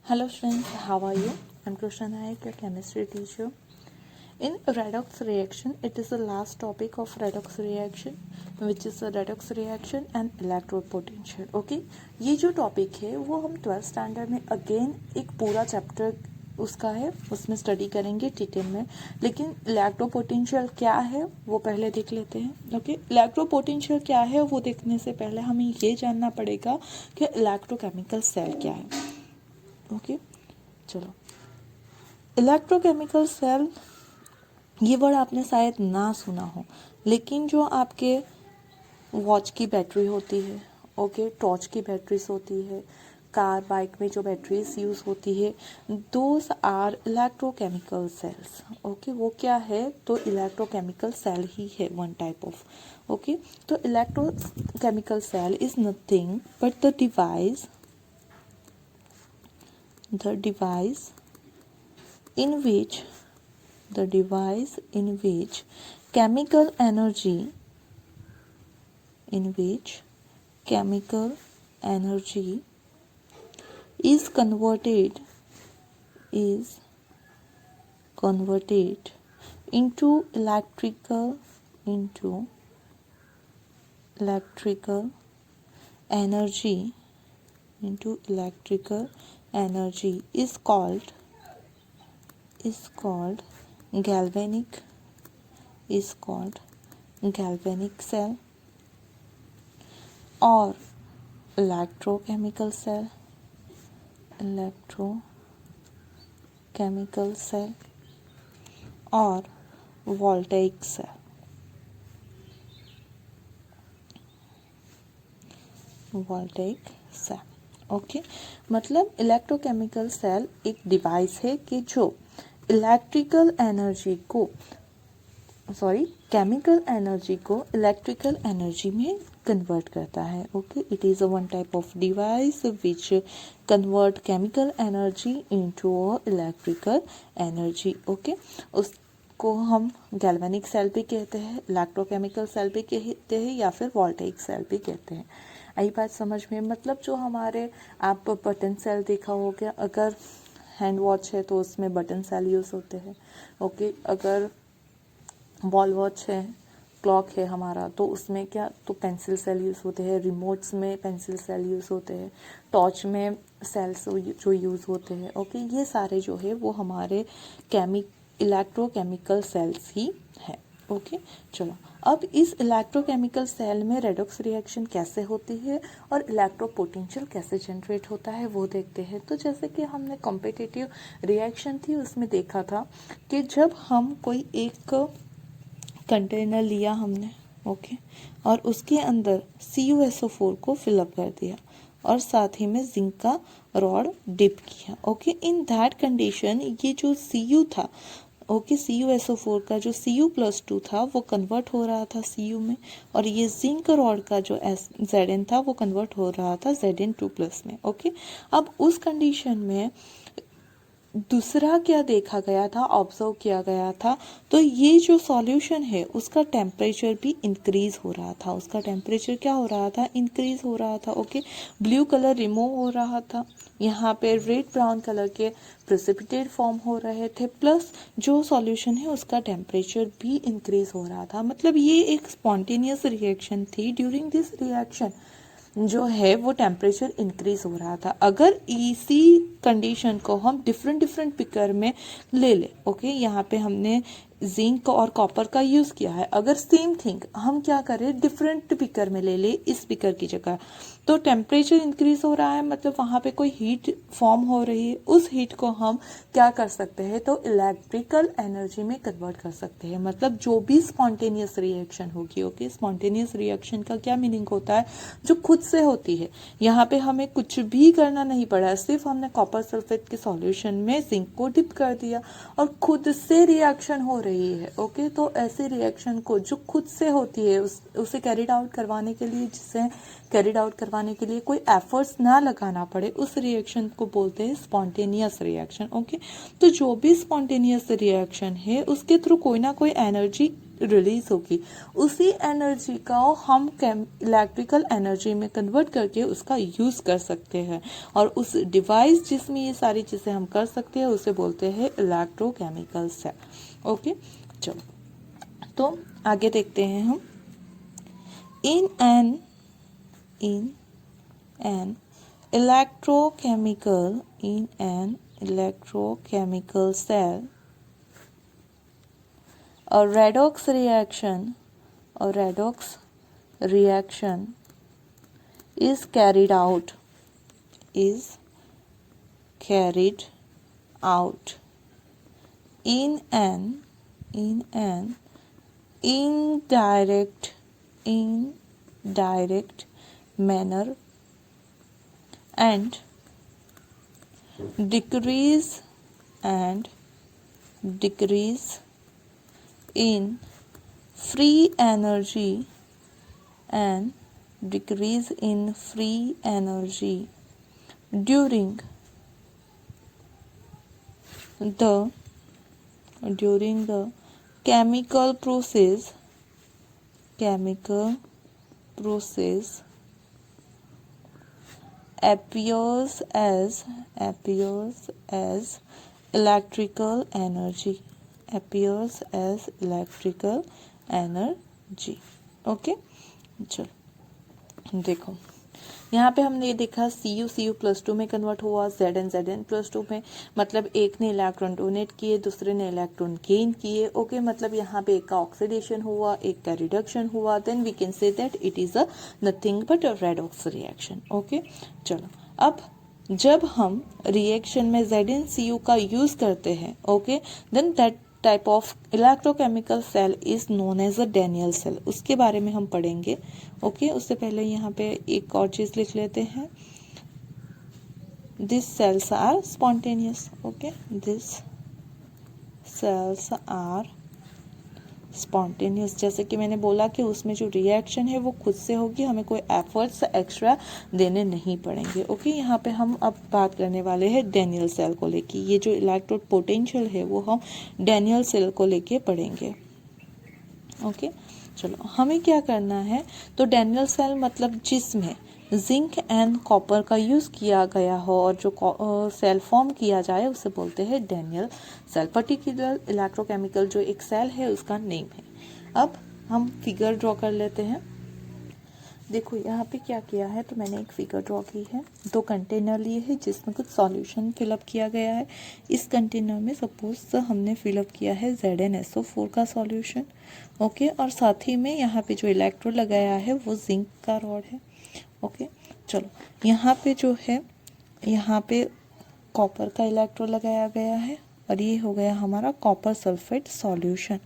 Hello friends, how are you? I'm Krishna Nayak, your chemistry teacher. In redox reaction, it is the last topic of redox reaction, which is a redox reaction and electrode potential. Okay, ये जो topic है वो हम 12th standard में again एक पूरा chapter उसका है, उसमें स्टडी करेंगे डिटेल में. लेकिन इलेक्ट्रो पोटेंशियल क्या है वो पहले देख लेते हैं. ओके, इलेक्ट्रो पोटेंशियल क्या है वो देखने से पहले हमें ये जानना पड़ेगा कि इलेक्ट्रोकेमिकल सेल क्या है. ओके, चलो. इलेक्ट्रोकेमिकल सेल ये वर्ड आपने शायद ना सुना हो, लेकिन जो आपके वॉच की बैटरी होती है, ओके, टॉर्च की बैटरीज होती है, कार बाइक में जो बैटरीज यूज़ होती है, those are electrochemical cells. Okay, वो क्या है? तो इलेक्ट्रोकेमिकल सेल ही है, वन टाइप ऑफ. ओके, तो electrochemical cell is nothing but the device in which chemical energy is converted into electrical energy is called galvanic cell or electrochemical cell or voltaic cell. Okay, मतलब electrochemical cell एक device है कि जो chemical energy को electrical energy में convert करता है. Okay, it is a one type of device which convert chemical energy into electrical energy. Okay, उसको हम गैल्वेनिक सेल भी कहते हैं, इलेक्ट्रोकेमिकल सेल भी कहते हैं, या फिर वोल्टेइक सेल भी कहते हैं. आई बात समझ में? मतलब जो हमारे आप बटन सेल देखा हो गया, अगर हैंड वॉच है तो उसमें बटन सेल यूज़ होते हैं. ओके, अगर वॉल वॉच है, क्लॉक है हमारा, तो उसमें क्या, तो पेंसिल सेल यूज़ होते हैं. रिमोट्स में पेंसिल सेल यूज़ होते हैं. टॉर्च में सेल्स जो यूज़ होते हैं. ओके, ये सारे जो है वो हमारे इलेक्ट्रोकेमिकल सेल्स ही है. ओके, चलो. अब इस इलेक्ट्रोकेमिकल सेल में रेडॉक्स रिएक्शन कैसे होती है और इलेक्ट्रो पोटेंशियल कैसे जनरेट होता है वो देखते हैं. तो जैसे कि हमने कॉम्पिटिटिव रिएक्शन थी उसमें देखा था कि जब हम कोई एक कंटेनर लिया हमने, ओके, और उसके अंदर CuSO4 को फिलअप कर दिया और साथ ही में जिंक का रॉड डिप किया. ओके, इन दैट कंडीशन ये जो Cu था, ओके, CuSO4 का जो Cu+2 था वो कन्वर्ट हो रहा था Cu में, और ये जिंक रॉड का जो Zn था वो कन्वर्ट हो रहा था Zn2+ में. ओके, अब उस कंडीशन में दूसरा क्या देखा गया था, ऑब्जर्व किया गया था, तो ये जो सॉल्यूशन है उसका टेम्परेचर भी इंक्रीज हो रहा था. उसका टेम्परेचर क्या हो रहा था? इंक्रीज हो रहा था. ओके, ब्लू कलर रिमूव हो रहा था, यहाँ पे रेड ब्राउन कलर के प्रेसिपिटेट फॉर्म हो रहे थे, प्लस जो सॉल्यूशन है उसका टेम्परेचर भी इंक्रीज हो रहा था. मतलब ये एक स्पॉन्टेनियस रिएक्शन थी. ड्यूरिंग दिस रिएक्शन जो है वो टेम्परेचर इंक्रीज हो रहा था. अगर इसी कंडीशन को हम डिफरेंट पिकर में ले ले, ओके, यहाँ पे हमने जिंक और कॉपर का यूज़ किया है. अगर सेम थिंग हम क्या करें, डिफरेंट पिकर में ले ले इस पिकर की जगह, तो टेम्परेचर इंक्रीज हो रहा है, मतलब वहाँ पे कोई हीट फॉर्म हो रही है. उस हीट को हम क्या कर सकते हैं, तो इलेक्ट्रिकल एनर्जी में कन्वर्ट कर सकते हैं. मतलब जो भी स्पॉन्टेनियस रिएक्शन होगी, ओके, स्पॉन्टेनियस रिएक्शन का क्या मीनिंग होता है, जो खुद से होती है. यहाँ पे हमें कुछ भी करना नहीं पड़ा, सिर्फ हमने कॉपर सल्फेट के सॉल्यूशन में जिंक को डिप कर दिया और खुद से रिएक्शन हो रही है. ओके, तो ऐसे रिएक्शन को जो खुद से होती है उसे कैरिड आउट करवाने के लिए, जिसे कैरिड आउट करवाने के लिए कोई एफर्ट्स ना लगाना पड़े, उस रिएक्शन को बोलते हैं स्पॉन्टेनियस रिएक्शन. ओके, तो जो भी स्पॉन्टेनियस रिएक्शन है उसके थ्रू कोई ना कोई एनर्जी रिलीज होगी, उसी एनर्जी का हम इलेक्ट्रिकल एनर्जी में कन्वर्ट करके उसका यूज कर सकते हैं, और उस डिवाइस जिसमें ये सारी चीजें हम कर सकते हैं उसे बोलते हैं इलेक्ट्रोकेमिकल सेल। ओके, चलो तो आगे देखते हैं हम। इन an electrochemical cell, a redox reaction is carried out in an indirect manner and decrease in free energy during the chemical process appears as electrical energy okay, चलो देखो यहाँ पे हमने ये देखा Cu+2 में कन्वर्ट हुआ, Zn+2 में, मतलब एक ने इलेक्ट्रॉन डोनेट किए, दूसरे ने इलेक्ट्रॉन गेन किए। ओके, मतलब यहाँ पे एक का ऑक्सीडेशन हुआ, एक का रिडक्शन हुआ, then we can say that it is a nothing but a redox reaction. Okay, चलो अब जब हम रिएक्शन में ZnCu का यूज करते हैं, okay, then that type of electrochemical cell is known as a Daniell cell. उसके बारे में हम पढ़ेंगे। ओके, उससे पहले यहाँ पे एक और चीज लिख लेते हैं, this cells are spontaneous. Okay, this cells are spontaneous, जैसे कि मैंने बोला कि उसमें जो रिएक्शन है वो खुद से होगी, हमें कोई एफर्ट्स एक्स्ट्रा देने नहीं पड़ेंगे। ओके, यहाँ पे हम अब बात करने वाले हैं डैनियल सेल को लेके। ये जो इलेक्ट्रोड पोटेंशियल है वो हम डैनियल सेल को लेके पढ़ेंगे। ओके, चलो हमें क्या करना है, तो डैनियल सेल मतलब जिसमें जिंक एंड कॉपर का यूज किया गया हो और जो सेल फॉर्म किया जाए उसे बोलते हैं डैनियल सेल। पर्टिकुलर इलेक्ट्रोकेमिकल जो एक सेल है उसका नेम है। अब हम फिगर ड्रॉ कर लेते हैं। देखो यहाँ पे क्या किया है, तो मैंने एक फिगर ड्रॉ की है। 2 कंटेनर लिए हैं जिसमें कुछ सॉल्यूशन फिलअप किया गया है। इस कंटेनर में सपोज हमने फिलअप किया है ZnSO4 का सॉल्यूशन। ओके, और साथ ही में यहाँ पे जो इलेक्ट्रोड लगाया है वो जिंक का रॉड है। ओके, चलो यहाँ पे जो है, यहाँ पे कॉपर का इलेक्ट्रोड लगाया गया है और ये हो गया हमारा कॉपर सल्फेट सॉल्यूशन।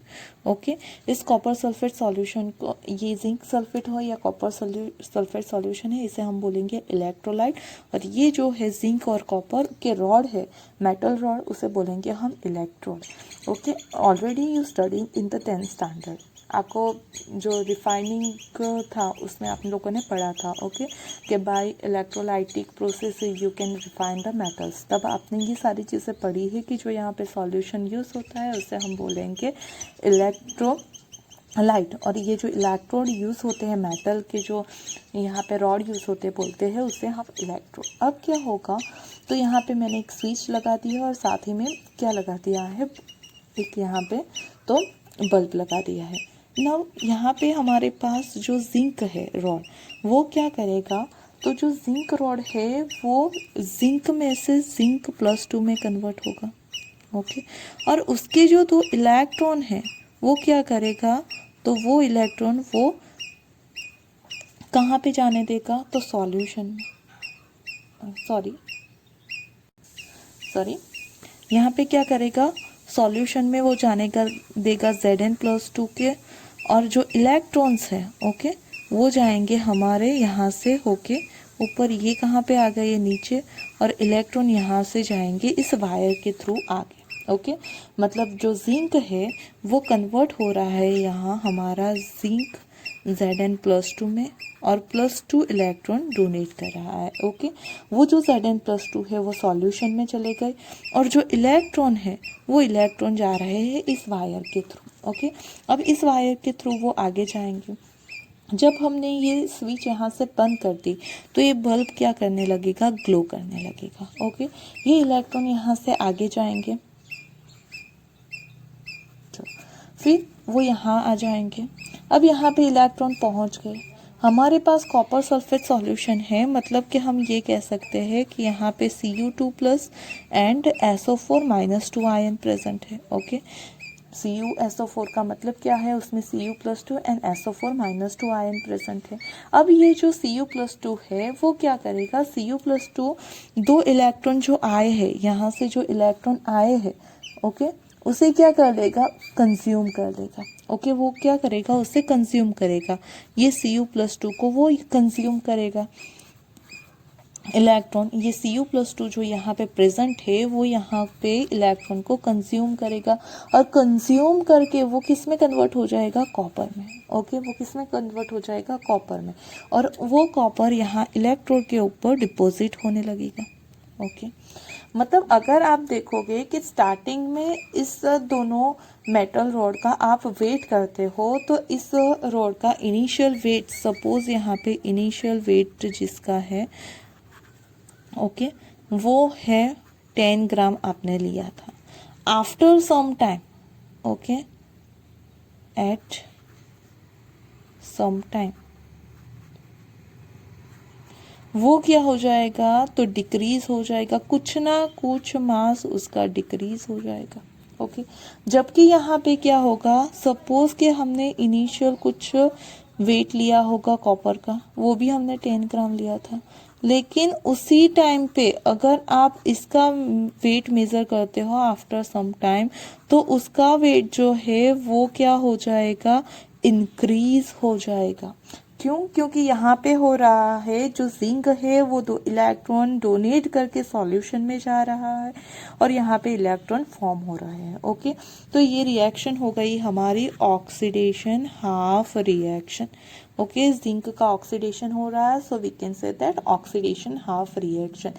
ओके, इस कॉपर सल्फेट सॉल्यूशन को, ये जिंक सल्फेट हो या कॉपर सल्फेट सॉल्यूशन है, इसे हम बोलेंगे इलेक्ट्रोलाइट। और ये जो है जिंक और कॉपर के रॉड है, मेटल रॉड, उसे बोलेंगे हम electrode. Okay, already you study in the 10th standard. आपको जो रिफाइनिंग था उसमें आप लोगों ने पढ़ा था। ओके, कि by electrolytic process you can refine the metals. तब आपने ये सारी चीज़ें पढ़ी है कि जो यहाँ पे सॉल्यूशन यूज़ होता है उसे हम बोलेंगे इलेक्ट्रोलाइट। और ये जो इलेक्ट्रोड यूज़ होते हैं, मेटल के जो यहाँ पे रॉड यूज़ होते बोलते हैं उसे हम इलेक्ट्रोड। अब क्या होगा, तो यहाँ पे मैंने एक स्विच लगा दी है और साथ ही में क्या लगा दिया है, एक यहाँ पे तो बल्ब लगा दिया है। नाउ यहाँ पे हमारे पास जो जिंक है रॉड, वो क्या करेगा, तो जो जिंक रॉड है वो जिंक में से Zn+2 में कन्वर्ट होगा। ओके, और उसके जो 2 इलेक्ट्रॉन है वो क्या करेगा, तो वो इलेक्ट्रॉन वो कहाँ पे जाने देगा, तो सॉल्यूशन में, सॉरी यहाँ पे क्या करेगा, सॉल्यूशन में वो जाने का देगा Zn+2 के, और जो इलेक्ट्रॉन्स है, ओके, वो जाएंगे हमारे यहाँ से होके ऊपर, ये कहाँ पे आ गए, ये नीचे, और इलेक्ट्रॉन यहाँ से जाएंगे इस वायर के थ्रू आगे। ओके, मतलब जो जिंक है वो कन्वर्ट हो रहा है यहाँ हमारा जिंक Zn+2 में, और +2 इलेक्ट्रॉन डोनेट कर रहा है। ओके, वो जो Zn+2 है वो सॉल्यूशन में चले गए, और जो इलेक्ट्रॉन है वो इलेक्ट्रॉन जा रहे हैं इस वायर के थ्रू। ओके, अब इस वायर के थ्रू वो आगे जाएंगे। जब हमने ये स्विच यहाँ से बंद कर दी तो ये बल्ब क्या करने लगेगा, ग्लो करने लगेगा। ओके, ये इलेक्ट्रॉन यहाँ से आगे जाएंगे, फिर वो यहाँ आ जाएंगे। अब यहाँ पे इलेक्ट्रॉन पहुँच गए, हमारे पास कॉपर सल्फेट सॉल्यूशन है, मतलब कि हम ये कह सकते हैं कि यहाँ पे Cu2+ and SO4-2 ion present है। ओके, CuSO4 का मतलब क्या है, उसमें Cu+2 and SO4-2 ion present है। अब ये जो Cu+2 है वो क्या करेगा, Cu+2 दो इलेक्ट्रॉन जो आए हैं, यहाँ से जो इलेक्ट्रॉन आए हैं, ओके, उसे क्या कर लेगा, कंज्यूम कर लेगा। ओके, वो क्या करेगा, उसे कंज्यूम करेगा, ये Cu+2 को वो कंज्यूम करेगा इलेक्ट्रॉन। ये Cu+2 जो यहाँ पे प्रेजेंट है वो यहाँ पे इलेक्ट्रॉन को कंज्यूम करेगा, और कंज्यूम करके वो किस में कन्वर्ट हो जाएगा, कॉपर में। ओके, वो किस में कन्वर्ट हो जाएगा, कॉपर में, और वो कॉपर यहाँ इलेक्ट्रोड के ऊपर डिपॉजिट होने लगेगा। ओके, मतलब अगर आप देखोगे कि स्टार्टिंग में इस दोनों मेटल रॉड का आप वेट करते हो, तो इस रॉड का इनिशियल वेट, सपोज यहाँ पे इनिशियल वेट जिसका है, ओके, वो है 10 ग्राम आपने लिया था। After some time, okay, at some time वो क्या हो जाएगा, तो डिक्रीज हो जाएगा, कुछ ना कुछ मास उसका डिक्रीज हो जाएगा। ओके, जबकि यहाँ पे क्या होगा, सपोज कि हमने इनिशियल कुछ वेट लिया होगा कॉपर का, वो भी हमने 10 ग्राम लिया था, लेकिन उसी टाइम पे अगर आप इसका वेट मेज़र करते हो आफ्टर सम टाइम, तो उसका वेट जो है वो क्या हो जाएगा, इंक्रीज हो जाएगा। क्यों, क्योंकि यहाँ पे हो रहा है, जो जिंक है वो दो इलेक्ट्रॉन डोनेट करके सॉल्यूशन में जा रहा है, और यहाँ पे इलेक्ट्रॉन फॉर्म हो रहा है। ओके, तो ये रिएक्शन हो गई हमारी oxidation half reaction. Okay, zinc का ऑक्सीडेशन हो रहा है, so we can say that oxidation half reaction.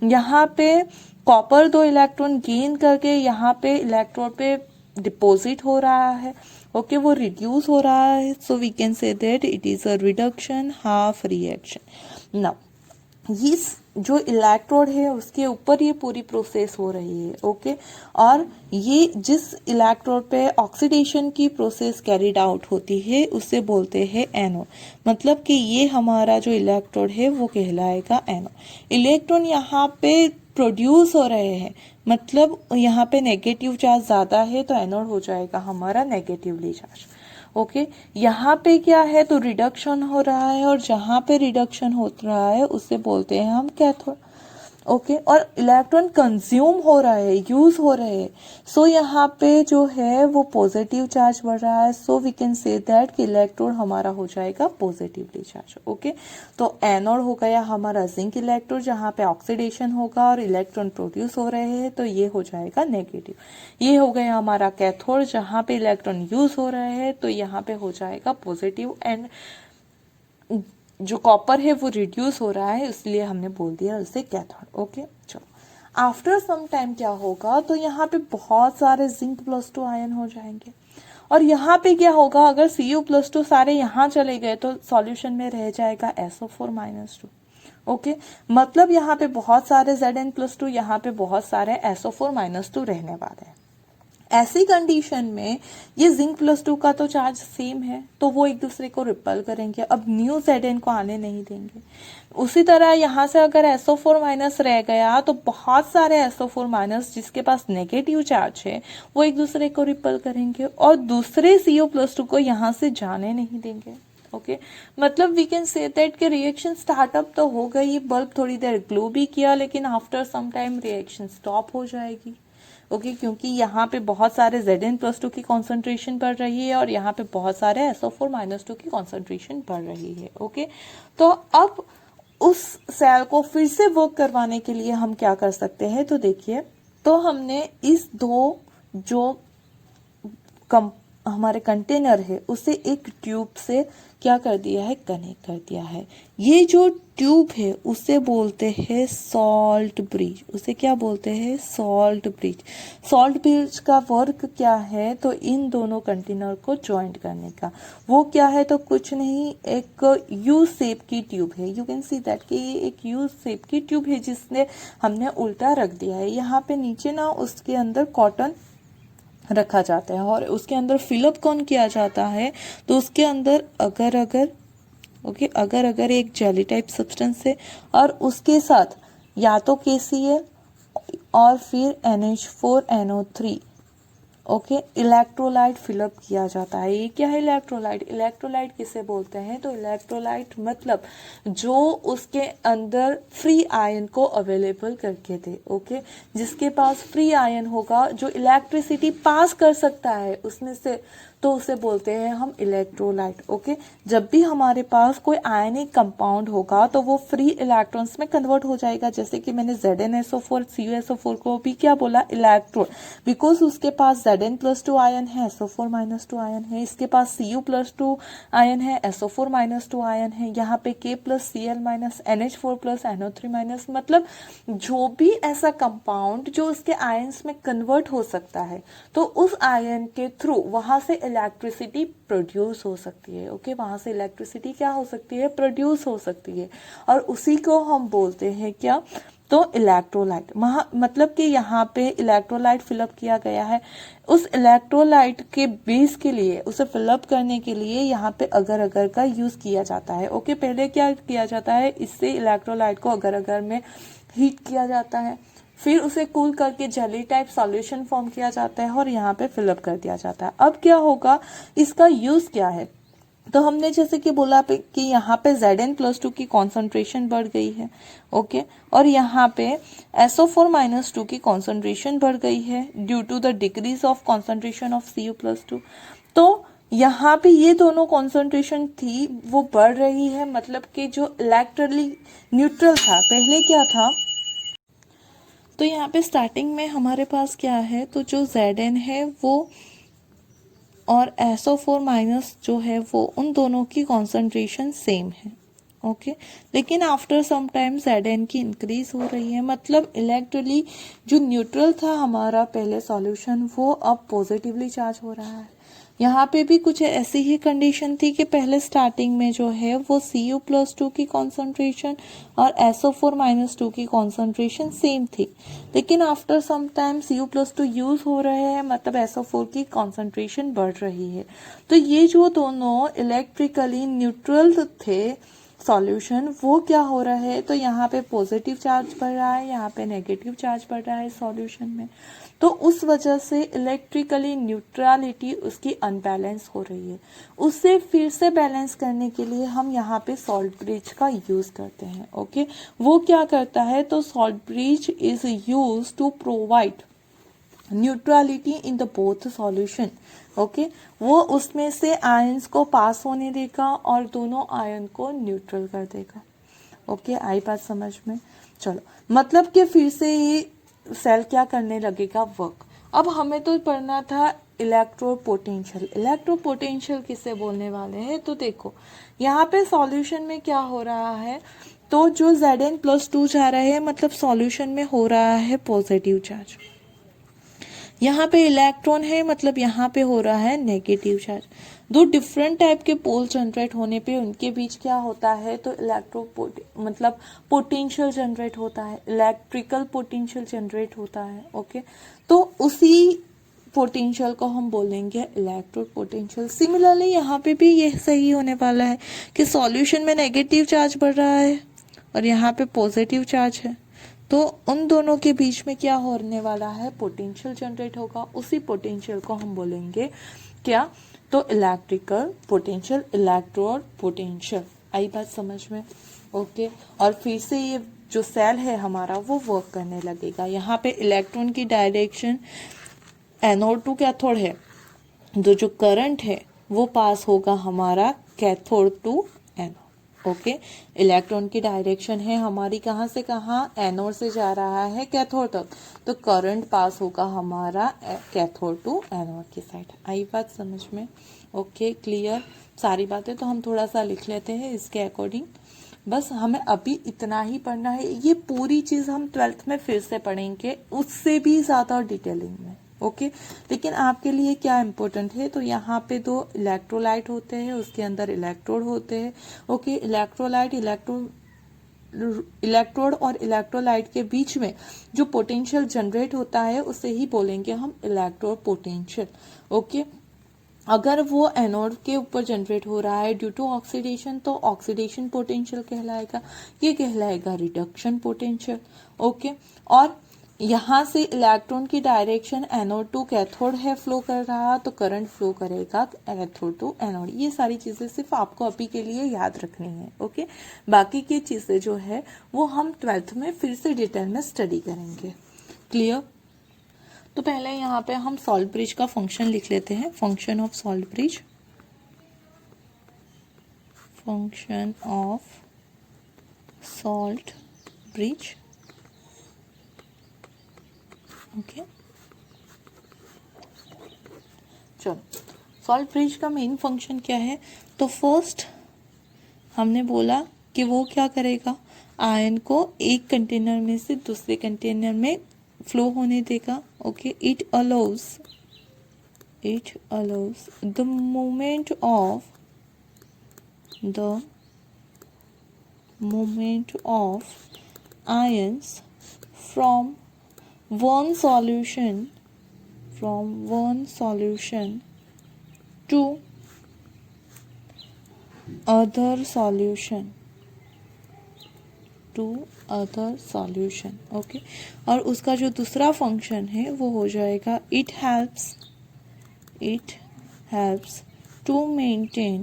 यहाँ पे कॉपर दो इलेक्ट्रॉन गेन करके यहाँ पे इलेक्ट्रोड पे डिपॉजिट हो रहा है। ओके, वो रिड्यूस हो रहा है, so we can say that it is a reduction half reaction. Now इस जो इलेक्ट्रोड है उसके ऊपर ये पूरी प्रोसेस हो रही है। ओके, और ये जिस इलेक्ट्रोड पे ऑक्सीडेशन की प्रोसेस कैरिड आउट होती है उसे बोलते हैं एनोड, मतलब कि ये हमारा जो इलेक्ट्रोड है वो कहलाएगा एनोड। इलेक्ट्रॉन यहाँ पे प्रोड्यूस हो रहे हैं, मतलब यहाँ पे नेगेटिव चार्ज ज़्यादा है, तो एनोड हो जाएगा हमारा नेगेटिवली चार्ज। ओके, यहाँ पे क्या है, तो रिडक्शन हो रहा है, और जहाँ पे रिडक्शन हो रहा है उसे बोलते हैं हम कैथोड। ओके, और इलेक्ट्रॉन कंज्यूम हो रहा है, यूज हो रहे हैं, सो यहाँ पे जो है वो पॉजिटिव चार्ज बढ़ रहा है, so we can say that कि इलेक्ट्रोड हमारा हो जाएगा पॉजिटिवली चार्ज। ओके, तो एनोड हो गया हमारा जिंक इलेक्ट्रोड, जहाँ पे ऑक्सीडेशन होगा और इलेक्ट्रॉन प्रोड्यूस हो रहे हैं, तो ये हो जाएगा नेगेटिव। ये हो गया हमारा कैथोड, जहाँ पे इलेक्ट्रॉन यूज हो रहे हैं, तो यहाँ पे हो जाएगा पॉजिटिव, एंड जो कॉपर है वो रिड्यूस हो रहा है, इसलिए हमने बोल दिया उसे कैथोड। ओके, चलो आफ्टर सम टाइम क्या होगा, तो यहाँ पे बहुत सारे Zn+2 आयन हो जाएंगे, और यहाँ पे क्या होगा, अगर Cu+2 सारे यहाँ चले गए तो सॉल्यूशन में रह जाएगा SO4-2। ओके, मतलब यहाँ पे बहुत सारे Zn+2, यहाँ पे बहुत सारे SO4-2 रहने वाले हैं। ऐसी कंडीशन में ये Zn+2 का तो चार्ज सेम है, तो वो एक दूसरे को रिपल करेंगे, अब न्यू Zn को आने नहीं देंगे। उसी तरह यहाँ से अगर SO4- रह गया, तो बहुत सारे SO4- जिसके पास नेगेटिव चार्ज है वो एक दूसरे को रिपल करेंगे, और दूसरे Cu+2 को यहाँ से जाने नहीं देंगे। ओके, मतलब वी कैन से दैट कि रिएक्शन स्टार्टअप तो हो गई, बल्ब थोड़ी देर ग्लो भी किया, लेकिन after some time reaction stop हो जाएगी। ओके, क्योंकि यहाँ पे बहुत सारे Zn+2 की कॉन्सेंट्रेशन बढ़ रही है, और यहाँ पे बहुत सारे SO4-2 की कॉन्सेंट्रेशन बढ़ रही है। ओके, तो अब उस सेल को फिर से वर्क करवाने के लिए हम क्या कर सकते हैं, तो देखिए, तो हमने इस दो जो हमारे कंटेनर है उसे एक ट्यूब से क्या कर दिया है, कनेक्ट कर दिया है। ये जो ट्यूब है उसे बोलते हैं सॉल्ट ब्रिज। उसे क्या बोलते हैं, सॉल्ट ब्रिज। सॉल्ट ब्रिज का वर्क क्या है, तो इन दोनों कंटेनर को जॉइंट करने का। वो क्या है, तो कुछ नहीं, एक यू शेप की ट्यूब है। यू कैन सी दैट कि ये एक यू शेप की ट्यूब है जिसने हमने उल्टा रख दिया है। यहाँ पे नीचे ना उसके अंदर कॉटन रखा जाता है और उसके अंदर फिलअप कौन किया जाता है, तो उसके अंदर अगर एक जेली टाइप सब्सटेंस है और उसके साथ या तो KCl और फिर NH4NO3 इलेक्ट्रोलाइट फिलअप किया जाता है। ये क्या है, इलेक्ट्रोलाइट। इलेक्ट्रोलाइट किसे बोलते हैं, तो इलेक्ट्रोलाइट मतलब जो उसके अंदर फ्री आयन को अवेलेबल करके दे। जिसके पास फ्री आयन होगा, जो इलेक्ट्रिसिटी पास कर सकता है उसमें से, तो उसे बोलते हैं हम इलेक्ट्रोलाइट। जब भी हमारे पास कोई आयनिक कंपाउंड होगा तो वो फ्री इलेक्ट्रॉन्स में कन्वर्ट हो जाएगा। जैसे कि मैंने ZnSO4 CuSO4 को भी क्या बोला, इलेक्ट्रोड, बिकॉज उसके पास Zn+2 आयन है, SO4-2 आयन है। इसके पास Cu+2 आयन है, SO4-2 आयन है। यहाँ पे K+Cl- NH4+NO3-, मतलब जो भी ऐसा कंपाउंड जो उसके आयन्स में कन्वर्ट हो सकता है, तो उस आयन के थ्रू वहां से इलेक्ट्रिसिटी प्रोड्यूस हो सकती है। वहां से इलेक्ट्रिसिटी क्या हो सकती है, प्रोड्यूस हो सकती है। और उसी को हम बोलते हैं क्या, तो इलेक्ट्रोलाइट। मतलब कि यहाँ पे इलेक्ट्रोलाइट फिलअप किया गया है। उस इलेक्ट्रोलाइट के बेस के लिए, उसे फिलअप करने के लिए यहाँ पे अगर का यूज किया जाता है। पहले क्या किया जाता है, इससे इलेक्ट्रोलाइट को अगर में हीट किया जाता है, फिर उसे कूल करके जेली टाइप सॉल्यूशन फॉर्म किया जाता है और यहाँ पे फिलअप कर दिया जाता है। अब क्या होगा, इसका यूज क्या है, तो हमने जैसे कि बोला कि यहाँ पे Zn+2 की कॉन्सेंट्रेशन बढ़ गई है। और यहाँ पे SO4-2 की कॉन्सेंट्रेशन बढ़ गई है due to the decrease of concentration of Cu+2। तो यहाँ पे ये दोनों कॉन्सेंट्रेशन थी वो बढ़ रही है, मतलब कि जो इलेक्ट्रली न्यूट्रल था, पहले क्या था, तो यहाँ पे स्टार्टिंग में हमारे पास क्या है, तो जो Zn है वो और SO4- जो है वो, उन दोनों की कॉन्सेंट्रेशन सेम है। लेकिन आफ्टर सम टाइम Zn की इंक्रीज हो रही है, मतलब इलेक्ट्रली जो न्यूट्रल था हमारा पहले सॉल्यूशन, वो अब पॉजिटिवली चार्ज हो रहा है। यहाँ पे भी कुछ ऐसी ही कंडीशन थी कि पहले स्टार्टिंग में जो है वो Cu+2 की कॉन्सेंट्रेशन और SO4-2 की कॉन्सेंट्रेशन सेम थी, लेकिन after some time Cu+2 use हो रहे हैं, मतलब SO4 की कॉन्सेंट्रेशन बढ़ रही है। तो ये जो दोनों इलेक्ट्रिकली न्यूट्रल थे सॉल्यूशन, वो क्या हो रहा है, तो यहाँ पे पॉजिटिव चार्ज बढ़ रहा है, यहाँ पे नेगेटिव चार्ज बढ़ रहा है सॉल्यूशन में। तो उस वजह से इलेक्ट्रिकली न्यूट्रलिटी उसकी अनबैलेंस हो रही है। उसे फिर से बैलेंस करने के लिए हम यहाँ पे सॉल्ट ब्रिज का यूज करते हैं। वो क्या करता है, तो salt bridge is use to provide neutrality in the both solution. वो उसमें से आयंस को पास होने देगा और दोनों आयन को न्यूट्रल कर देगा। आई बात समझ में, चलो, मतलब कि फिर से ये सेल क्या करने लगेगा, वर्क। अब हमें तो पढ़ना था इलेक्ट्रोपोटेंशियल। इलेक्ट्रोपोटेंशियल किसे बोलने वाले हैं, तो देखो यहाँ पे सॉल्यूशन में क्या हो रहा है, तो जो Zn+2 जा रहा है, मतलब सॉल्यूशन में हो रहा है पॉजिटिव चार्ज। यहाँ पे इलेक्ट्रॉन है, मतलब यहाँ पे हो रहा है नेगेटिव चार्ज। दो डिफरेंट टाइप के पोल जनरेट होने पे उनके बीच क्या होता है, तो मतलब पोटेंशियल जनरेट होता है, इलेक्ट्रिकल पोटेंशियल जनरेट होता है। तो उसी पोटेंशियल को हम बोलेंगे इलेक्ट्रो पोटेंशियल। सिमिलरली यहाँ पे भी ये सही होने वाला है कि सॉल्यूशन में नेगेटिव चार्ज बढ़ रहा है और यहाँ पे पॉजिटिव चार्ज है, तो उन दोनों के बीच में क्या होने वाला है, पोटेंशियल जनरेट होगा। उसी पोटेंशियल को हम बोलेंगे क्या, तो इलेक्ट्रिकल पोटेंशियल, इलेक्ट्रोड पोटेंशियल। आई बात समझ में, और फिर से ये जो सेल है हमारा वो वर्क करने लगेगा। यहाँ पे इलेक्ट्रॉन की डायरेक्शन एनोड टू कैथोड है, तो जो करंट है वो पास होगा हमारा cathode to anode. Okay. Electron की डायरेक्शन है हमारी कहाँ से कहाँ, एनोड से जा रहा है कैथोड तक, तो करंट पास होगा हमारा कैथोड टू एनोड की साइड। आई बात समझ में? ओके, क्लियर सारी बातें। तो हम थोड़ा सा लिख लेते हैं इसके अकॉर्डिंग। बस हमें अभी इतना ही पढ़ना है, ये पूरी चीज हम 12th में फिर से पढ़ेंगे, उससे भी ज्यादा डिटेलिंग में। ओके, लेकिन आपके लिए क्या इम्पोर्टेंट है, तो यहाँ पे 2 इलेक्ट्रोलाइट होते हैं, उसके अंदर इलेक्ट्रोड होते हैं। ओके, इलेक्ट्रोड और इलेक्ट्रोलाइट के बीच में जो पोटेंशियल जनरेट होता है उसे ही बोलेंगे हम इलेक्ट्रोड पोटेंशियल। ओके, अगर वो एनोड के ऊपर जनरेट हो रहा है ड्यू टू ऑक्सीडेशन, तो ऑक्सीडेशन पोटेंशियल कहलाएगा, ये कहलाएगा रिडक्शन पोटेंशियल। ओके, और यहाँ से इलेक्ट्रॉन की डायरेक्शन एनोड टू कैथोड है फ्लो कर रहा, तो करंट फ्लो करेगा कैथोड टू एनोड। ये सारी चीजें सिर्फ आपको अभी के लिए याद रखनी है। ओके, बाकी की चीजें जो है वो हम 12th में फिर से डिटेल में स्टडी करेंगे। क्लियर? तो पहले यहाँ पे हम सॉल्ट ब्रिज का फंक्शन लिख लेते हैं। Function of salt bridge, function of salt bridge. Okay, चलो सॉल्ट ब्रिज का मेन फंक्शन क्या है, तो फर्स्ट हमने बोला कि वो क्या करेगा, आयन को एक कंटेनर में से दूसरे कंटेनर में फ्लो होने देगा। Okay, it allows the movement of ions from one solution to other solution। Okay, और उसका जो दूसरा फंक्शन है वो हो जाएगा it helps to maintain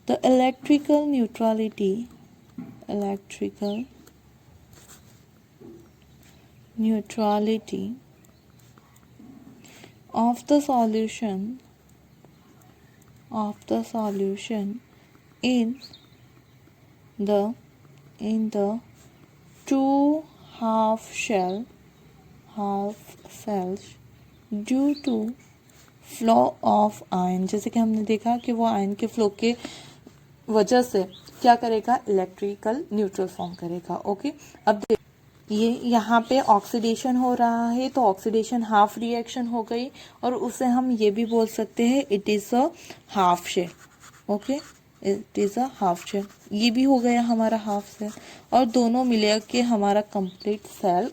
the electrical neutrality of the solution in the two half cells due to flow of ion। जैसे कि हमने देखा कि वो आयन के फ्लो के वजह से क्या करेगा, इलेक्ट्रिकल न्यूट्रल फॉर्म करेगा। ओके, अब ये यहाँ पे ऑक्सीडेशन हो रहा है, तो ऑक्सीडेशन हाफ रिएक्शन हो गई, और उसे हम ये भी बोल सकते हैं it is a half cell. Okay, it is a half cell, ये भी हो गया हमारा हाफ शेल, और दोनों मिले के हमारा कंप्लीट सेल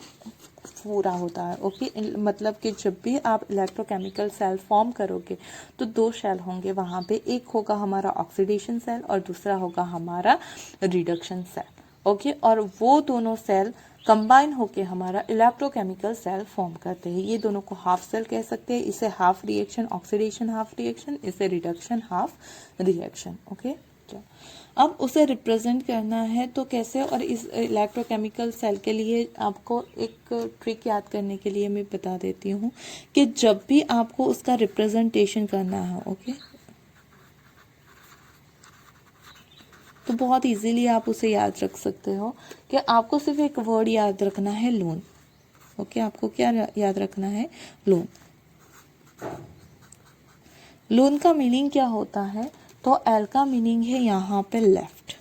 पूरा होता है। ओके, मतलब कि जब भी आप इलेक्ट्रोकेमिकल सेल फॉर्म करोगे तो 2 सेल होंगे वहां पे, एक होगा हमारा ऑक्सीडेशन सेल और दूसरा होगा हमारा रिडक्शन सेल। ओके, और वो दोनों सेल कंबाइन होके हमारा इलेक्ट्रोकेमिकल सेल फॉर्म करते हैं। ये दोनों को हाफ सेल कह सकते हैं, इसे half reaction oxidation half reaction, इसे रिडक्शन हाफ रिएक्शन। ओके, अब उसे रिप्रेजेंट करना है तो कैसे, और इस इलेक्ट्रोकेमिकल सेल के लिए आपको एक ट्रिक याद करने के लिए मैं बता देती हूँ कि जब भी आपको उसका रिप्रेजेंटेशन करना है, ओके, तो बहुत इजीली आप उसे याद रख सकते हो कि आपको सिर्फ एक वर्ड याद रखना है, लोन। ओके, आपको क्या याद रखना है, लोन। लोन का मीनिंग क्या होता है, तो एल का मीनिंग है यहाँ पे लेफ्ट,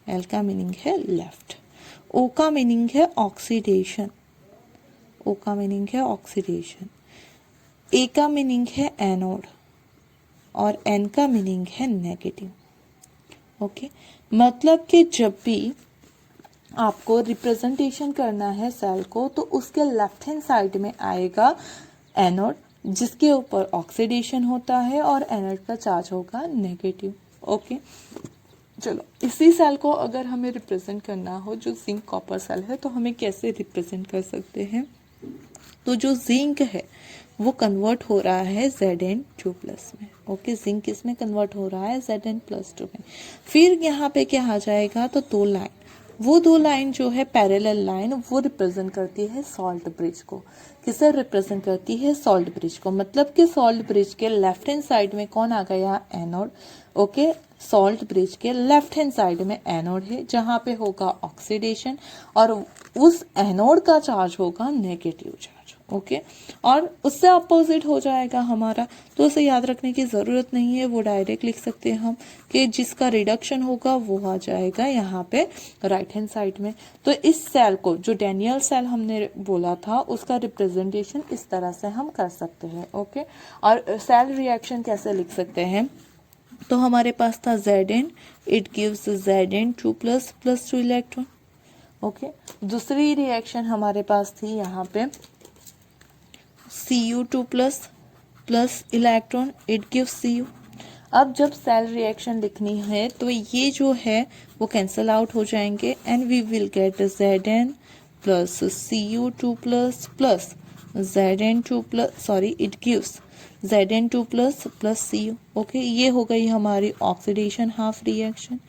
एल का मीनिंग है लेफ्ट। ओ का मीनिंग है ऑक्सीडेशन, ओ का मीनिंग है ऑक्सीडेशन। ए का मीनिंग है एनोड, और एन का मीनिंग है नेगेटिव। ओके, मतलब कि जब भी आपको रिप्रेजेंटेशन करना है सेल को, तो उसके लेफ्ट हैंड साइड में आएगा एनोड, जिसके ऊपर ऑक्सीडेशन होता है, और एनोड का चार्ज होगा नेगेटिव। ओके, चलो इसी सेल को अगर हमें रिप्रेजेंट करना हो, जो जिंक कॉपर सेल है, तो हमें कैसे रिप्रेजेंट कर सकते हैं, तो जो जिंक है वो कन्वर्ट हो रहा है Zn2+ में। ओके, जिंक किस में कन्वर्ट हो रहा है, Zn+2 में। फिर यहाँ पे क्या आ जाएगा, तो 2 लाइन, वो दो लाइन जो है पैरेलल लाइन, वो रिप्रेजेंट करती है सॉल्ट ब्रिज को। किसे रिप्रेजेंट करती है? सॉल्ट ब्रिज को। मतलब कि सॉल्ट ब्रिज के लेफ्ट हैंड साइड में कौन आ गया? एनोड। ओके, सॉल्ट ब्रिज के लेफ्ट हैंड साइड में एनोड है, जहां पे होगा ऑक्सीडेशन, और उस एनोड का चार्ज होगा नेगेटिव चार्ज। ओके, और उससे अपोजिट हो जाएगा हमारा, तो उसे याद रखने की जरूरत नहीं है, वो डायरेक्ट लिख सकते हैं हम कि जिसका रिडक्शन होगा वो आ जाएगा यहाँ पे राइट हैंड साइड में। तो इस सेल को, जो डैनियल सेल हमने बोला था, उसका रिप्रेजेंटेशन इस तरह से हम कर सकते हैं। ओके, और सेल रिएक्शन कैसे लिख सकते हैं? तो हमारे पास था Zn, it gives Zn2 plus plus 2 electron. Okay, दूसरी रिएक्शन हमारे पास थी यहाँ पे Cu2 plus plus electron, it gives Cu। अब जब सेल रिएक्शन लिखनी है तो ये जो है वो कैंसल आउट हो जाएंगे, and we will get Zn plus Cu2 plus plus Zn2 plus, sorry, it gives Zn2 plus plus Cu। Okay, ये हो गई हमारी ऑक्सीडेशन हाफ रिएक्शन,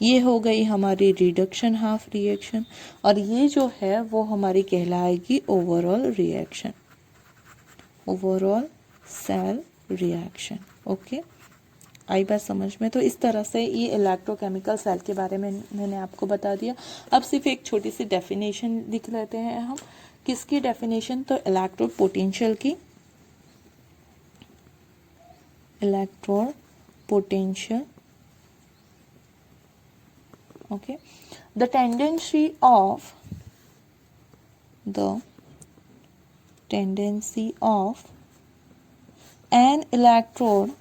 ये हो गई हमारी रिडक्शन हाफ रिएक्शन, और ये जो है वो हमारी कहलाएगी overall reaction, overall cell reaction. Okay, आई बात समझ में? तो इस तरह से ये इलेक्ट्रोकेमिकल सेल के बारे में मैंने आपको बता दिया। अब सिर्फ एक छोटी सी डेफिनेशन लिख लेते हैं हम। किसकी डेफिनेशन? तो इलेक्ट्रोड पोटेंशियल की, electrode potential. Okay, the tendency of an electrode,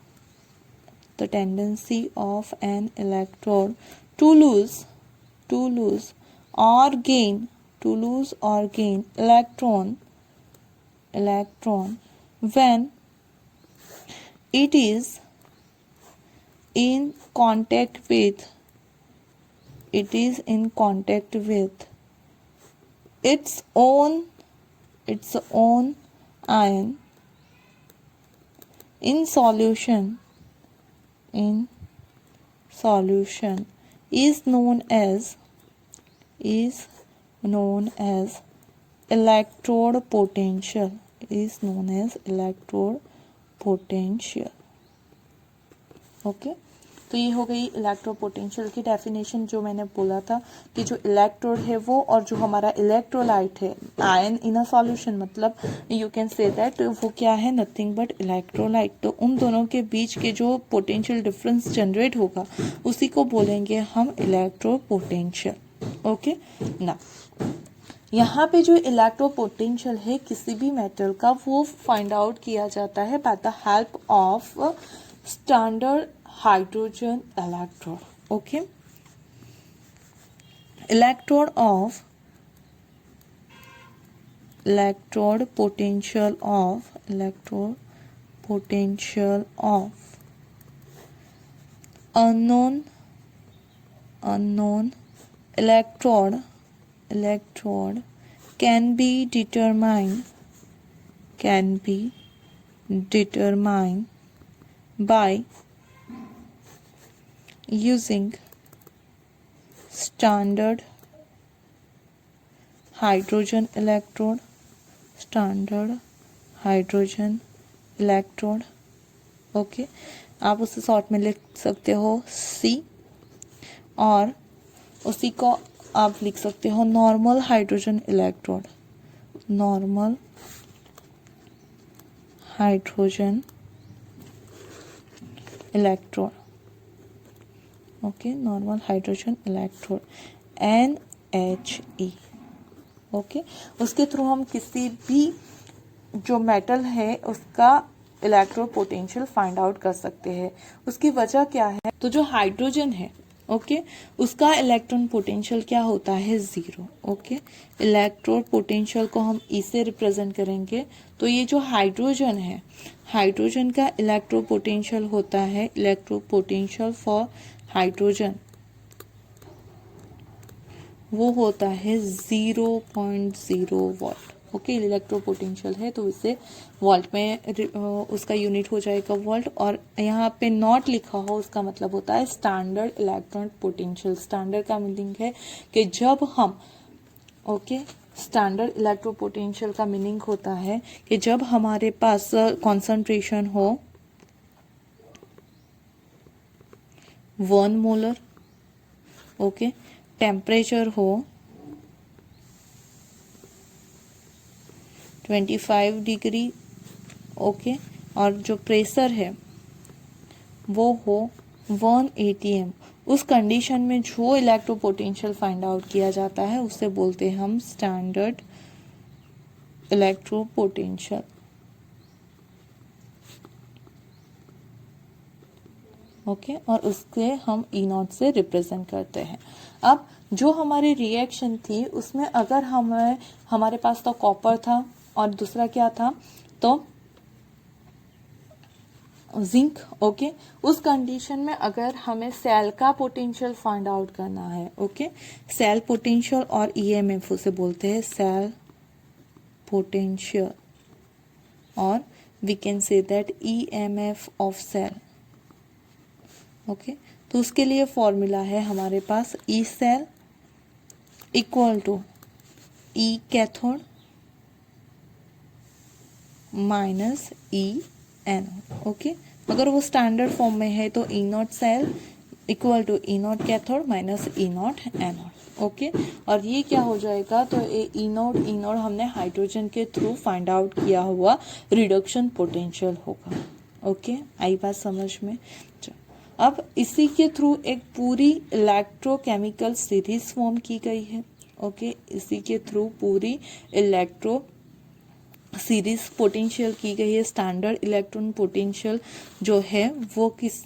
the tendency of an electrode to lose or gain electron when it is in contact with its own ion in solution is known as electrode potential, okay. तो ये हो गई electro potential की definition, जो मैंने बोला था कि जो इलेक्ट्रोड है वो और जो हमारा इलेक्ट्रोलाइट है, आयन इन अ सॉल्यूशन, मतलब यू कैन से दैट वो क्या है? Nothing but electrolyte. तो उन दोनों के बीच के जो पोटेंशियल डिफरेंस जनरेट होगा उसी को बोलेंगे हम इलेक्ट्रो पोटेंशियल। ओके ना, यहाँ पे जो इलेक्ट्रो पोटेंशियल है किसी भी मेटल का, वो फाइंड आउट किया जाता है by the help of standard hydrogen electrode. Okay, electrode potential of unknown electrode can be determined by using standard hydrogen electrode, okay. आप उसे शॉर्ट में लिख सकते हो C, और उसी को आप लिख सकते हो normal hydrogen electrode, okay, normal hydrogen electrode NHE। Okay, उसके थ्रू हम किसी भी जो मेटल है उसका इलेक्ट्रो पोटेंशियल फाइंड आउट कर सकते हैं। उसकी वजह क्या है? तो जो हाइड्रोजन है, ओके, उसका इलेक्ट्रॉन पोटेंशियल क्या होता है? 0। ओके, इलेक्ट्रो पोटेंशियल को हम E से रिप्रेजेंट करेंगे। तो ये जो हाइड्रोजन है, हाइड्रोजन का इलेक्ट्रो पोटेंशियल होता है, इलेक्ट्रो पोटेंशियल फॉर हाइड्रोजन वो होता है 0.0 वॉल्ट। ओके, इलेक्ट्रोपोटेंशियल है तो इसे वोल्ट में उसका यूनिट हो जाएगा वोल्ट। और यहाँ पे नॉट लिखा हो उसका मतलब होता है स्टैंडर्ड इलेक्ट्रॉन पोटेंशियल। स्टैंडर्ड का मीनिंग है कि जब हम ओके स्टैंडर्ड इलेक्ट्रोपोटेंशियल का मीनिंग होता है कि जब हमारे पास कॉन्सेंट्रेशन हो 1 मोलर, ओके, टेम्परेचर हो 25 डिग्री, ओके, और जो प्रेशर है वो हो 1 atm। उस कंडीशन में जो इलेक्ट्रोपोटेंशियल फाइंड आउट किया जाता है उसे बोलते हैं हम स्टैंडर्ड इलेक्ट्रोपोटेंशियल। ओके, और उसके हम ई नॉट से रिप्रेजेंट करते हैं। अब जो हमारी रिएक्शन थी उसमें अगर हमारे पास तो कॉपर था और दूसरा क्या था तो जिंक, ओके, उस कंडीशन में अगर हमें सेल का पोटेंशियल फाइंड आउट करना है, ओके, सेल पोटेंशियल और ईएमएफ उसे बोलते हैं सेल पोटेंशियल, और we can say that EMF of cell. Okay, तो उसके लिए फॉर्मूला है हमारे पास E cell equal to E cathode minus E anode. Okay, अगर वो स्टैंडर्ड फॉर्म में है तो E naught cell equal to E naught cathode minus E naught anode. Okay, और ये क्या हो जाएगा तो ई नॉट हमने हाइड्रोजन के थ्रू फाइंड आउट किया हुआ रिडक्शन पोटेंशियल होगा। ओके, आई बात समझ में। अब इसी के थ्रू एक पूरी इलेक्ट्रोकेमिकल सीरीज फॉर्म की गई है। ओके, इसी के थ्रू पूरी इलेक्ट्रो सीरीज पोटेंशियल की गई है। स्टैंडर्ड इलेक्ट्रॉन पोटेंशियल जो है वो किस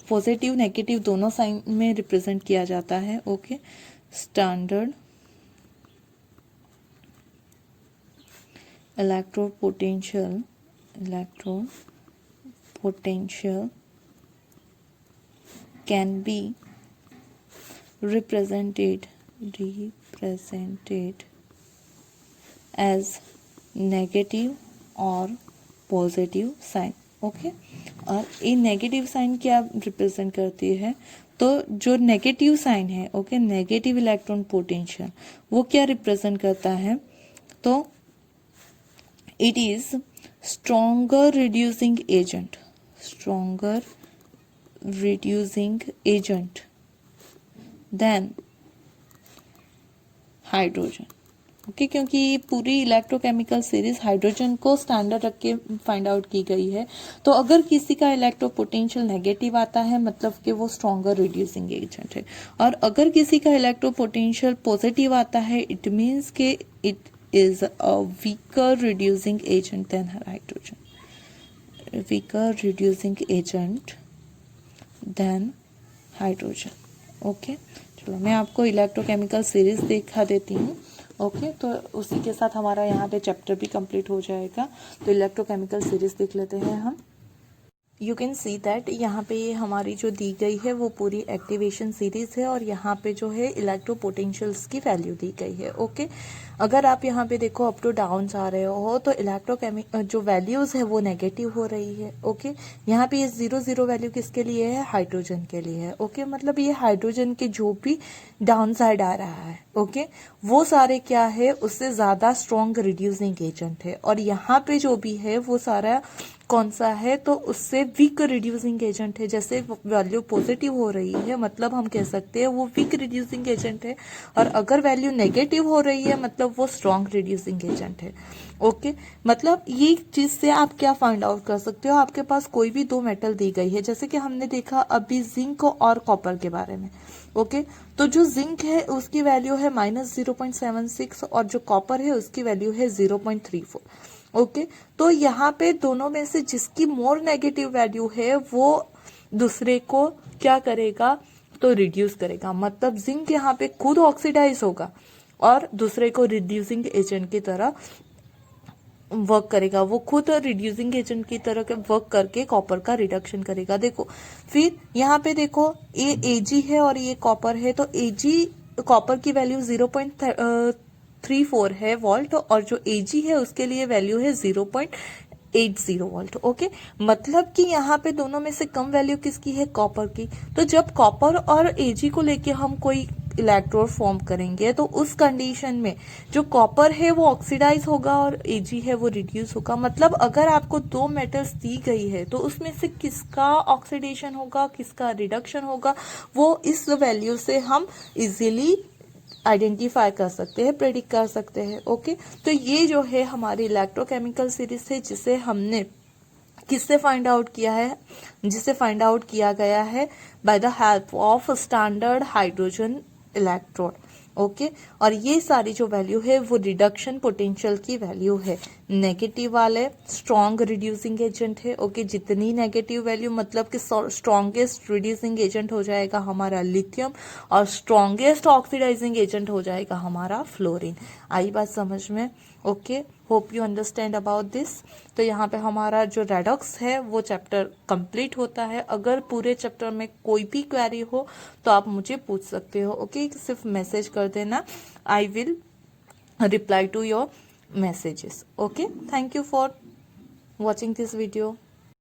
पॉजिटिव नेगेटिव दोनों साइन में रिप्रेजेंट किया जाता है। Okay, standard इलेक्ट्रोपोटेंशियल can be represented as negative और पॉजिटिव साइन। ओके, और ये नेगेटिव साइन क्या रिप्रेजेंट करती है तो जो नेगेटिव साइन है, ओके, नेगेटिव इलेक्ट्रॉन पोटेंशियल वो क्या रिप्रेजेंट करता है तो it is stronger reducing agent than hydrogen. Okay, क्योंकि ये पूरी इलेक्ट्रोकेमिकल सीरीज हाइड्रोजन को स्टैंडर्ड रख के फाइंड आउट की गई है। तो अगर किसी का इलेक्ट्रोपोटेंशियल नेगेटिव आता है मतलब कि वो स्ट्रॉन्गर रिड्यूसिंग एजेंट है, और अगर किसी का इलेक्ट्रोपोटेंशियल पॉजिटिव आता है इट मीन्स के it is a weaker reducing agent than hydrogen, weaker reducing agent than hydrogen. Okay, चलो मैं आपको इलेक्ट्रोकेमिकल सीरीज दिखा देती हूँ। ओके, तो उसी के साथ हमारा यहाँ पे चैप्टर भी कंप्लीट हो जाएगा। तो इलेक्ट्रोकेमिकल सीरीज देख लेते हैं हम। यू कैन सी दैट यहाँ पे ये हमारी जो दी गई है वो पूरी एक्टिवेशन सीरीज है, और यहाँ पे जो है इलेक्ट्रोपोटेंशियल्स की वैल्यू दी गई है। ओके, अगर आप यहाँ पे देखो अप टू डाउन जा रहे हो तो इलेक्ट्रोकेमिकल जो वैल्यूज है वो नेगेटिव हो रही है। ओके, यहाँ पे ये 0 वैल्यू किसके लिए है, हाइड्रोजन के लिए है। ओके, मतलब ये हाइड्रोजन के जो भी डाउन साइड आ रहा है, ओके, वो सारे क्या है उससे ज्यादा स्ट्रॉन्ग रिड्यूसिंग एजेंट है, और यहाँ पे जो भी है वो सारा कौन सा है तो उससे वीक रिड्यूसिंग एजेंट है। जैसे वैल्यू पॉजिटिव हो रही है मतलब हम कह सकते हैं वो वीक रिड्यूसिंग एजेंट है, और अगर वैल्यू नेगेटिव हो रही है मतलब वो स्ट्रॉन्ग रिड्यूसिंग एजेंट है। ओके, मतलब ये चीज से आप क्या फाइंड आउट कर सकते हो, आपके पास कोई भी दो मेटल दी गई है, जैसे कि हमने देखा अभी जिंक और कॉपर के बारे में। ओके, तो जो जिंक है उसकी वैल्यू है -0.76 और जो कॉपर है उसकी वैल्यू है 0.34। ओके, तो यहाँ पे दोनों में से जिसकी मोर नेगेटिव वैल्यू है वो दूसरे को क्या करेगा तो रिड्यूस करेगा, मतलब जिंक यहाँ पे खुद ऑक्सीडाइज होगा और दूसरे को रिड्यूसिंग एजेंट की तरह वर्क करेगा, वो खुद रिड्यूसिंग एजेंट की तरह वर्क करके कॉपर का रिडक्शन करेगा। देखो फिर यहाँ पे देखो ये Ag है और ये कॉपर है, तो Ag कॉपर की वैल्यू 0.34 है वोल्ट, और जो Ag है उसके लिए वैल्यू है 0.80 वोल्ट। ओके, मतलब कि यहाँ पे दोनों में से कम वैल्यू किसकी है, कॉपर की। तो जब कॉपर और Ag को लेके हम कोई इलेक्ट्रोड फॉर्म करेंगे तो उस कंडीशन में जो कॉपर है वो ऑक्सीडाइज होगा और Ag है वो रिड्यूस होगा। मतलब अगर आपको दो मेटल्स दी गई है तो उसमें से किसका ऑक्सीडेशन होगा, किसका रिडक्शन होगा, वो इस वैल्यू से हम इजीली आइडेंटिफाई कर सकते हैं, प्रेडिक्ट कर सकते हैं। ओके, तो ये जो है हमारी इलेक्ट्रोकेमिकल सीरीज है जिसे हमने किससे फाइंड आउट किया है, जिसे फाइंड आउट किया गया है by the help of standard hydrogen electrode. Okay, और ये सारी जो वैल्यू है वो रिडक्शन पोटेंशियल की वैल्यू है। नेगेटिव वाले स्ट्रॉन्ग रिड्यूसिंग एजेंट है। ओके, जितनी नेगेटिव वैल्यू मतलब कि स्ट्रॉन्गेस्ट रिड्यूसिंग एजेंट हो जाएगा हमारा लिथियम, और स्ट्रॉन्गेस्ट ऑक्सीडाइजिंग एजेंट हो जाएगा हमारा फ्लोरीन। आई बात समझ में? Okay, hope you understand about this. तो यहाँ पे हमारा जो रेडॉक्स है वो चैप्टर कंप्लीट होता है। अगर पूरे चैप्टर में कोई भी क्वेरी हो तो आप मुझे पूछ सकते हो। ओके, सिर्फ मैसेज कर देना, I will reply to your messages. Okay, thank you for watching this video.